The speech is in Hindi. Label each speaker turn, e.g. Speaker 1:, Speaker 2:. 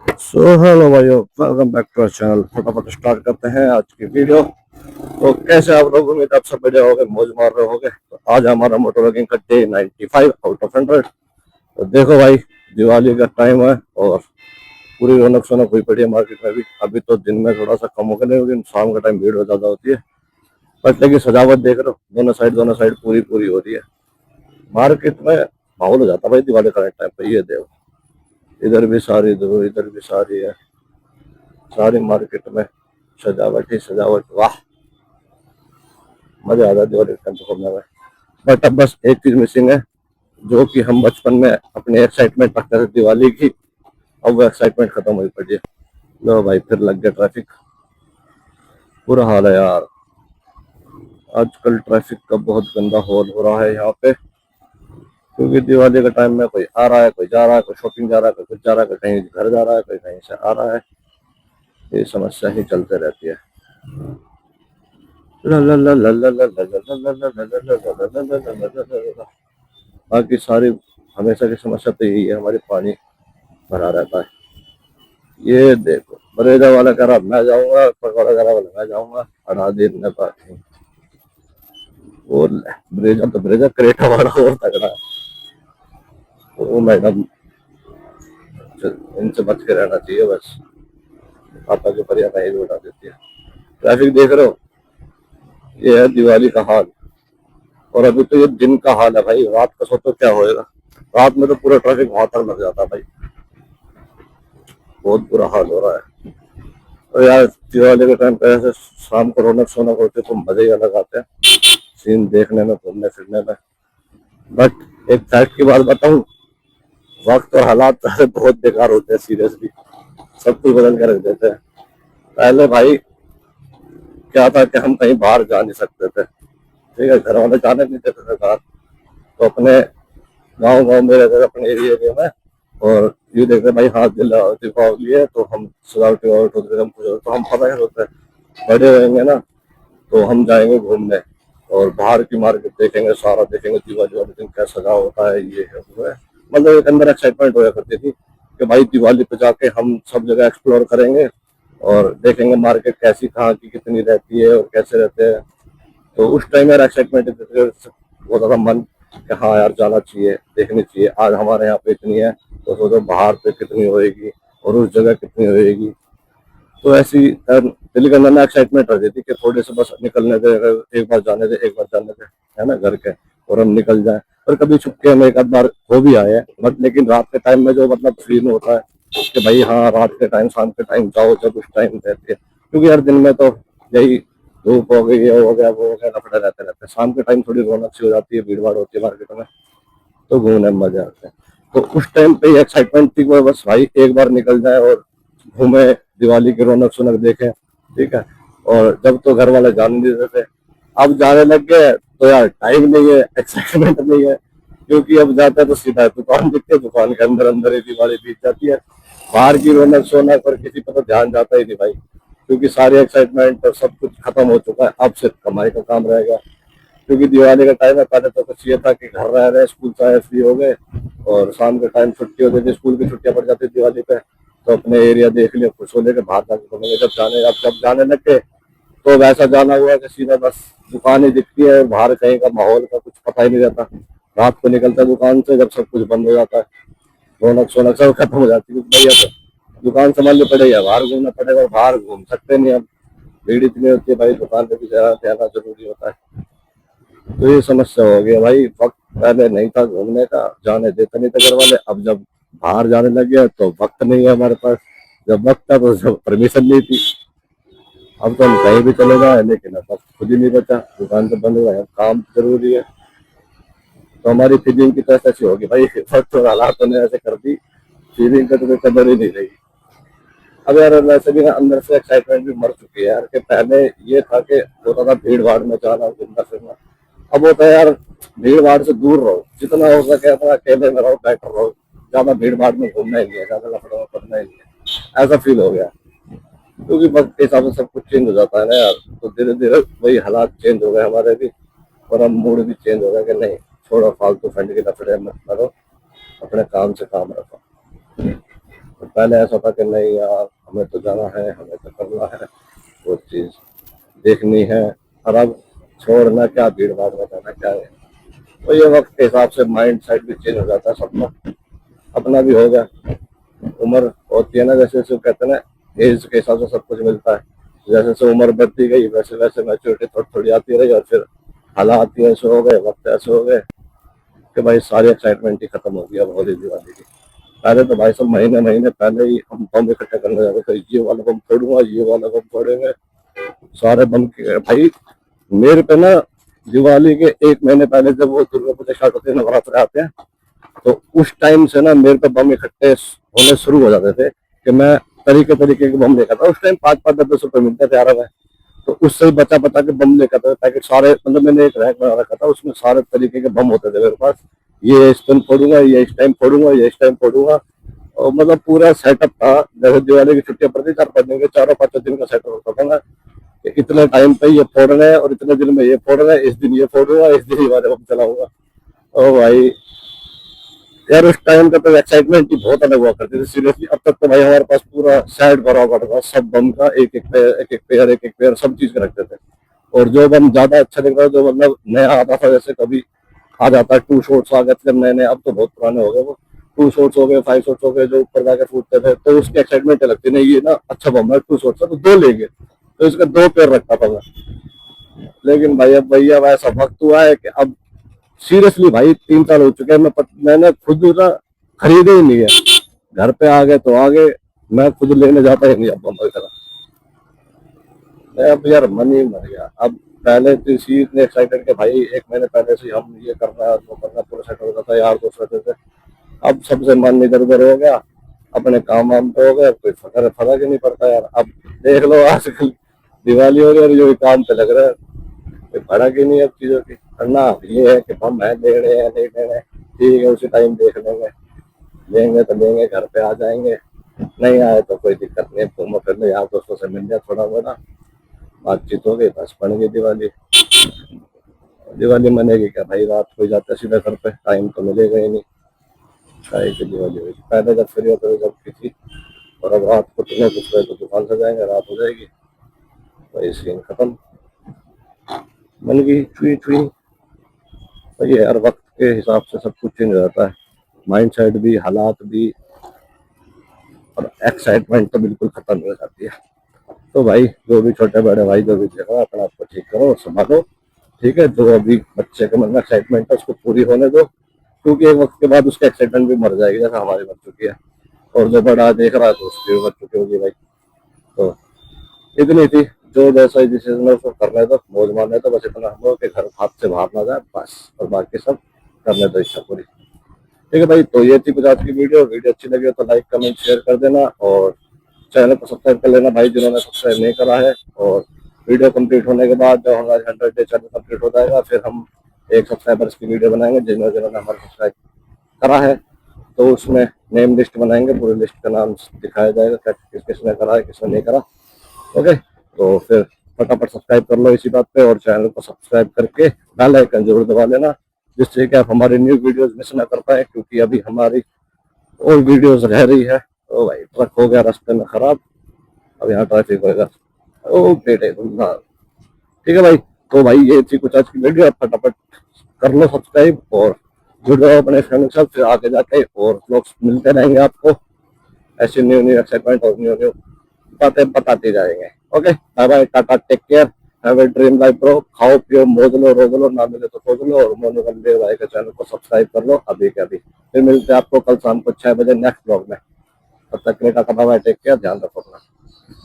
Speaker 1: हेलो भाइयों, welcome back to our channel. फटाफट स्टार्ट करते हैं आज की वीडियो। तो कैसे आप लोग, उम्मीद आप सब बढ़िया होगे, मौज मार रहे होगे। तो आज हमारा मोटर व्लॉगिंग का डे 95 आउट ऑफ 100। तो देखो भाई, दिवाली का टाइम है और पूरी रौनक सोनक हुई पड़ी है मार्केट में भी। अभी तो दिन में थोड़ा सा कम हो गया, लेकिन शाम का टाइम भीड़ बहुत ज्यादा होती है। बट लेकिन सजावट देख रहे हो, दोनों साइड पूरी पूरी हो रही है मार्केट में। माहौल हो जाता है भाई दिवाली का टाइम पे। ये देखो, इधर भी सारी, देखो इधर भी सारी है, सारी मार्केट में सजावट ही सजावट। वाह, मजा आ रहा है दिवाली के टाइम पे घूमने में। बट अब बस एक चीज मिसिंग है, जो कि हम बचपन में अपने एक्साइटमेंट रखते थे दिवाली की। अब वो एक्साइटमेंट खत्म हुई पड़ी है। लो भाई, फिर लग गया ट्रैफिक। बुरा हाल है यार, आजकल ट्रैफिक का बहुत गंदा हाल हो रहा है यहाँ पे। क्योंकि दिवाली के टाइम में कोई आ रहा है, कोई जा रहा है, कोई शॉपिंग जा रहा है, कोई कुछ जा रहा है, कोई कहीं घर जा रहा है, कोई कहीं से आ रहा है। ये समस्या ही चलते रहती है। बाकी सारी हमेशा की समस्या तो यही है, हमारी पानी भरा रहता है। ये देखो, बरेजा वाला कह रहा मैं जाऊंगा, पकौड़ा कह रहा मैं जाऊंगा, अड़ा दिन में बात। वो ब्रेजा तो ब्रेजा, क्रेटा वाला और तगड़ा है। तो वो मैडम, इनसे बच के रहना चाहिए बस। पापा के परिया का ही उड़ा देती है। ट्रैफिक देख रहे हो, ये है दिवाली का हाल। और अभी तो ये दिन का हाल है भाई, रात का सोचो क्या होएगा। रात में तो पूरा ट्रैफिक वहां तक लग जाता है भाई। बहुत बुरा हाल हो रहा है। तो यार दिवाली के टाइम पे ऐसे शाम को रौनक सोनक होती है तो मजे ही अलग आते हैं सीन देखने में, घूमने फिरने में। बट एक फैक्ट की बात बताऊं, वक्त और हालात बहुत बेकार होते हैं सीरियसली। सब कुछ बदल के रख देते हैं। पहले भाई क्या था कि हम कहीं बाहर जा नहीं सकते थे, ठीक है, घर वाले जाने नहीं देते थे बाहर। तो अपने गाँव गाँव में रहते थे, अपने एरिया में। और ये देखते भाई, हाँ दीपावली है तो हम सजावटी वजावट होते थे, हम कुछ तो हम पता होता है। बड़े रहेंगे ना तो हम जाएंगे घूमने और बाहर की मार्केट देखेंगे, सारा देखेंगे, दिवाली वाले दिन क्या सजा होता है, ये है वो है। मतलब एक अंदर एक्साइटमेंट होया करती थी कि भाई दिवाली पे जाके हम सब जगह एक्सप्लोर करेंगे और देखेंगे मार्केट कैसी, कहाँ की कितनी रहती है और कैसे रहते हैं। तो उस टाइम यार एक्साइटमेंट बहुत ज्यादा मन कि हाँ यार जाना चाहिए, देखनी चाहिए। आज हमारे यहाँ पे इतनी है तो सोचो बाहर पे कितनी होएगी और उस जगह कितनी होएगी। तो ऐसी दिल्ली के अंदर ना एक्साइटमेंट रहती थी कि थोड़े से बस निकलने दे, एक बार जाने दे, एक बार जाने दे, है ना, घर के, और हम निकल जाए। और कभी छुपके हम एक आध बार हो भी आए हैं, बट लेकिन रात के टाइम में जो मतलब फील होता है कि भाई हाँ रात के टाइम, शाम के टाइम जाओ जब उस टाइम रहती है। क्योंकि यार दिन में तो यही धूप हो गई, ये हो गया, वो हो गया, लफड़े रहते रहते हैं। शाम के टाइम थोड़ी रौनक सी हो जाती है, भीड़ भाड़ होती है मार्केट में, तो घूमने में मजे आते हैं। तो उस टाइम पे एक्साइटमेंट थी कि बस भाई एक बार निकल जाए और घूमे, दिवाली की रौनक सोनक देखें, ठीक है। और जब तो घर वाले जाने नहीं देते थे, अब जाने लग गए तो यार टाइम नहीं है, एक्साइटमेंट नहीं है। क्योंकि अब जाते हैं तो सीधा दुकान दिखती है, दुकान के अंदर अंदर ही दिवाली बीत जाती है। बाहर की रौनक सोनक पर किसी पर तो ध्यान जाता ही नहीं भाई। क्योंकि सारी एक्साइटमेंट और सब कुछ खत्म हो चुका है, अब सिर्फ कमाई का काम रहेगा। क्योंकि दिवाली का टाइम है, पहले तो कुछ ये था कि घर रह रहे, स्कूल से आए, फ्री हो गए, और शाम के टाइम छुट्टी होती थी, स्कूल की छुट्टियां पड़ जाती थी दिवाली पे, तो अपने एरिया देख लिया, खुश हो लेके बाहर जाके घूमेंगे। जब जाने लग गए तो वैसा जाना हुआ कि सीधा बस दुकान ही दिखती है, बाहर कहीं का माहौल का कुछ पता ही नहीं रहता। रात को निकलता दुकान से जब सब कुछ बंद हो जाता है, रौनक सोनक सब खत्म हो जाती है। भैया तो दुकान संभालनी पड़ेगा, बाहर घूमना पड़ेगा, बाहर घूम सकते नहीं अब, भीड़ इतनी होती है भाई, दुकान पे भी जाना जरूरी होता है। तो ये समस्या हो गई भाई। वक्त पहले नहीं था घूमने का, जाने देते नहीं थे घर वाले, अब जब बाहर जाने लग गया तो वक्त नहीं है हमारे पास। जब वक्त था तो जब परमिशन नहीं थी। अब तो हम कहीं भी चले जाए, लेकिन अब वक्त खुद ही नहीं बचा, दुकान तो बंद हुआ है, काम जरूरी है। तो हमारी फीलिंग की तो ऐसी होगी भाई, वक्त और हालातों ने ऐसे कर दी, फीलिंग का तो कोई कदर ही नहीं रही। अब यार वैसे भी ना अंदर से एक्साइटमेंट भी मर चुकी है यार, कि पहले ये था कि होता था भीड़ भाड़ में जाना, घूमना फिरना। अब होता है यार, भीड़ भाड़ से दूर रहो, जितना हो सके अपना अकेले में रहो, बैठे रहो, ज्यादा भीड़ भाड़ में घूमना ही नहीं है, ज्यादा लफड़ा में पड़ना ही नहीं है, ऐसा फील हो गया। क्योंकि वक्त के हिसाब से सब कुछ चेंज हो जाता है ना यार, तो धीरे धीरे वही हालात चेंज हो गए हमारे भी। और अब मूड भी चेंज हो गया कि नहीं, छोड़ो फालतू फंड के लफड़े मत करो, अपने काम से काम रखो। तो पहले ऐसा था कि नहीं यार हमें तो जाना है, हमें तो करना है, वो चीज देखनी है। और अब छोड़ना क्या, भीड़ भाड़ में जाना क्या है। तो ये वक्त के हिसाब से माइंड सेट भी चेंज हो जाता है सबका। अपना भी हो गया, उम्र होती है ना, जैसे जैसे कहते हैं ना, एज के हिसाब से सब कुछ मिलता है। जैसे जैसे उम्र बढ़ती गई वैसे वैसे मैच्योरिटी थोड़ी थोड़ी आती रही, और फिर हालात ही ऐसे हो गए, वक्त ऐसे हो गए कि भाई सारी एक्साइटमेंट ही खत्म हो गई अब होली दिवाली की। पहले तो भाई सब महीने महीने पहले ही हम बम इकट्ठे करने जाते थे, ये वाला बम फोड़ूंगा, ये वाला बम फोड़ेंगे, सारे बम के भाई। मेरे पे ना दिवाली के 1 महीने पहले जब वो दुर्गा पूजा स्टार्ट होती है, नवरात्र आते हैं, तो उस टाइम से ना मेरे पे बम इकट्ठे होने शुरू हो जाते थे कि मैं तरीके तरीके के बम लेकर था। उस टाइम 5-5, 10-10 रुपए मिलते थे यार में। तो उससे बचा बचा के बम लेकर था पैकेट सारे, मतलब मैंने एक रैक बना रखा था, उसमें सारे तरीके के बम होते थे मेरे पास। ये इस टाइम फोड़ूंगा, ये इस टाइम फोड़ूंगा, ये इस टाइम फोड़ूंगा। और मतलब पूरा सेटअप था। जैसे दिवाली की छुट्टियां पड़ती 4-5 दिन के, 4-5 दिन का सेटअप होता था ना, कि इतने टाइम पे ये फोड़ रहे हैं और इतने दिन में ये फोड़ रहे हैं, इस दिन ये फोड़ूंगा, इस दिन ये वाले बम चलाऊंगा। ओ भाई यार उस टाइम का तो एक्साइटमेंट ही बहुत अलग हुआ करती थी सीरियसली। अब तक तो भाई हमारे पास पूरा सेट भरा हुआ था सब बम का, एक एक पेयर, एक एक पेयर, एक एक पेयर, सब चीज के रखते थे। और जो बम ज्यादा अच्छा दिख रहा था, जो मतलब नया आता था, जैसे कभी आ जाता है 2 शॉट्स आ गए थे नए नए, अब तो बहुत पुराने हो गए वो। 2 शॉट्स हो गए, 5 शॉट्स हो गए, जो ऊपर जाके फूटते थे, तो उसकी एक्साइटमेंट लगती नहीं, ये ना अच्छा बम है, 2 शॉट्स है तो 2 लेंगे, तो इसका 2 पेयर रखता था मैं। लेकिन भाई अब भैया ऐसा वक्त हुआ है कि अब सीरियसली भाई 3 साल हो चुके हैं, मैंने खुद ना खरीदे ही नहीं है। घर पे आ गए तो आ गए, मैं खुद लेने जाता ही नहीं अब बम वगैरह। अब यार मन ही मर गया। अब पहले तो इसी इतने एक्साइटेड के भाई 1 महीने पहले से हम ये करना है वो करना, पूरा सेट होता था, यार दोस्त रहते थे। अब सबसे मन इधर उधर हो गया, अपने काम वाम पे हो गया, कोई फर्क ही नहीं पड़ता यार। अब देख लो आजकल दिवाली हो गई और जो काम पे लग रहा है, कोई फर्क ही नहीं है अब चीजों की। करना ये है कि हम है, ले रहे हैं नहीं ले रहे हैं, ठीक है उसी टाइम देख लेंगे, लेंगे तो लेंगे, घर पे आ जाएंगे, नहीं आए तो कोई दिक्कत नहीं, घूमो फिर लो, यार दोस्तों से मिल जाए, थोड़ा मोड़ा बातचीत हो गई, बस बन गई दिवाली। दिवाली मनेगी क्या भाई, रात को जाते सीधे घर पे, टाइम तो मिलेगा ही नहीं। चाहे की दिवाली हुई पहले जब फ्री होते जब की थी, और अब रात को तुम्हें कुछ रहे तो दुकान से जाएंगे, रात हो जाएगी, वही सीन खत्म, बन गई छुई छुई। तो ये हर वक्त के हिसाब से सब कुछ चेंज हो जाता है, माइंड सेट भी, हालात भी, और एक्साइटमेंट तो बिल्कुल खत्म हो जाती है। तो भाई जो भी छोटे बड़े भाई जो भी देख रहे हो, अपना आपको ठीक करो और संभालो, ठीक है। जो अभी बच्चे के मन में एक्साइटमेंट है उसको पूरी होने दो, क्योंकि एक वक्त के बाद उसकी एक्साइटमेंट भी मर जाएगी, जैसा हमारी मर चुकी है। और जो बड़ा देख रहा है तो उसकी भी मर चुकी होगी भाई। तो इतनी थी, जो जैसा डिसीजन है उसको करने दो, मौज मारने दो, बस इतना हम लोग के घर हाथ से बाहर ना जाए बस, और बाकी सब करने दो इच्छा पूरी। ठीक है भाई, तो ये थी कुछ आज की वीडियो। वीडियो अच्छी लगी हो तो लाइक कमेंट शेयर कर देना, और चैनल को सब्सक्राइब कर लेना भाई जिन्होंने सब्सक्राइब नहीं करा है। और वीडियो कंप्लीट होने के बाद जब हमारे 100 डे चैनल कंप्लीट हो जाएगा, फिर हम एक सब्सक्राइबर्स की वीडियो बनाएंगे जिन्होंने जिन्होंने हमारा सब्सक्राइब करा है। तो उसमें नेम लिस्ट बनाएंगे, पूरी लिस्ट का नाम दिखाया जाएगा, क्या किस किसने करा है किसने नहीं करा। ओके, तो फिर फटाफट सब्सक्राइब कर लो इसी बात पे, और चैनल को सब्सक्राइब करके बेल आइकन जरूर दबा लेना, जिससे कि आप हमारी न्यू वीडियोस मिस ना कर पाए, क्योंकि अभी हमारी और वीडियोस रह रही है। तो भाई ट्रक हो गया रास्ते में खराब, अब यहाँ ट्रैफिक होगा, ओ बेटे ठीक है भाई। तो भाई ये थी कुछ आज की वीडियो, आप फटाफट कर लो सब्सक्राइब और जुड़ जाओ अपने फ्रेंड के साथ, फिर आगे जाके और ब्लॉग्स मिलते रहेंगे आपको, ऐसे न्यू न्यू एक्साइटमेंट और न्यू न्यू बातें बताते जाएंगे। Okay, bye bye, tata, take care, have a dream life bro. खाओ पियो मौज लो रोज लो, ना मिले तो खोज लो, और मोनू गंदे भाई के चैनल को सब्सक्राइब कर लो अभी के अभी। फिर मिलते हैं आपको कल शाम को 6 बजे नेक्स्ट ब्लॉग में। तब तक के लिए tata bye bye, take care, ध्यान रखो अपना।